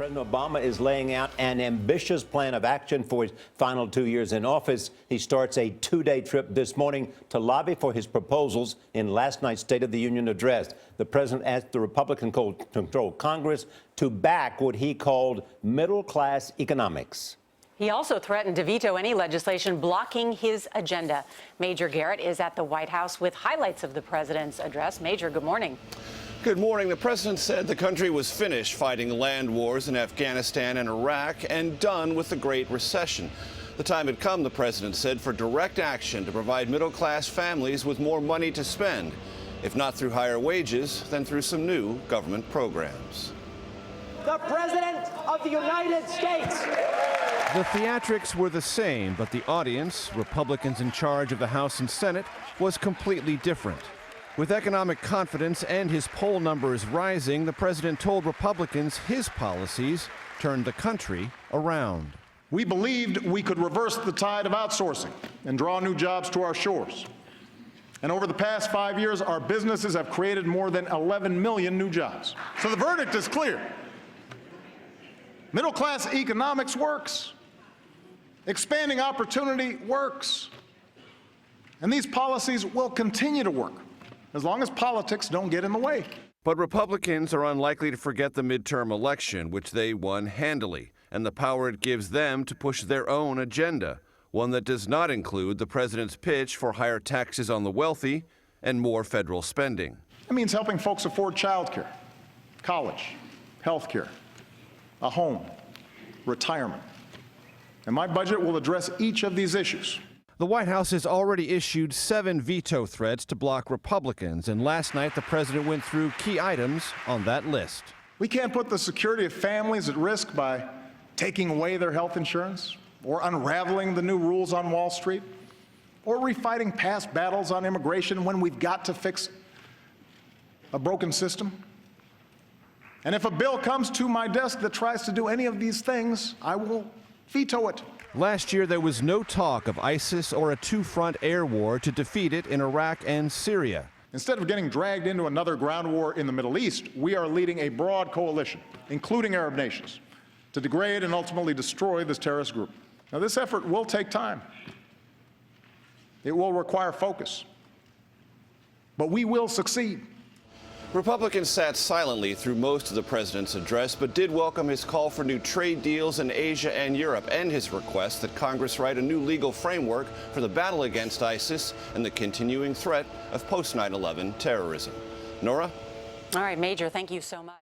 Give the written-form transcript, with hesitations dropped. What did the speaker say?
President Obama is laying out an ambitious plan of action for his final 2 years in office. He starts a 2-day trip this morning to lobby for his proposals in last night's State of the Union address. The president asked the Republican-controlled Congress to back what he called middle-class economics. He also threatened to veto any legislation blocking his agenda. Major Garrett is at the White House with highlights of the president's address. Major, good morning. Good morning. The president said the country was finished fighting land wars in Afghanistan and Iraq and done with the Great Recession. The time had come, the president said, for direct action to provide middle-class families with more money to spend, if not through higher wages, then through some new government programs. The President of the United States. The theatrics were the same, but the audience, Republicans in charge of the House and Senate, was completely different. With economic confidence and his poll numbers rising, the president told Republicans his policies turned the country around. We believed we could reverse the tide of outsourcing and draw new jobs to our shores. And over the past 5 years, our businesses have created more than 11 million new jobs. So the verdict is clear. Middle-class economics works. Expanding opportunity works. And these policies will continue to work, as long as politics don't get in the way. But Republicans are unlikely to forget the midterm election, which they won handily, and the power it gives them to push their own agenda, one that does not include the president's pitch for higher taxes on the wealthy and more federal spending. It means helping folks afford childcare, college, health care, a home, retirement. And my budget will address each of these issues. The White House has already issued 7 veto threats to block Republicans, and last night the president went through key items on that list. We can't put the security of families at risk by taking away their health insurance, or unraveling the new rules on Wall Street, or refighting past battles on immigration when we've got to fix a broken system. And if a bill comes to my desk that tries to do any of these things, I will veto it. Last year, there was no talk of ISIS or a two-front air war to defeat it in Iraq and Syria. Instead of getting dragged into another ground war in the Middle East, we are leading a broad coalition, including Arab nations, to degrade and ultimately destroy this terrorist group. Now, this effort will take time. It will require focus. But we will succeed. Republicans sat silently through most of the president's address, but did welcome his call for new trade deals in Asia and Europe, and his request that Congress write a new legal framework for the battle against ISIS and the continuing threat of post-9/11 terrorism. Nora? All right, Major, thank you so much.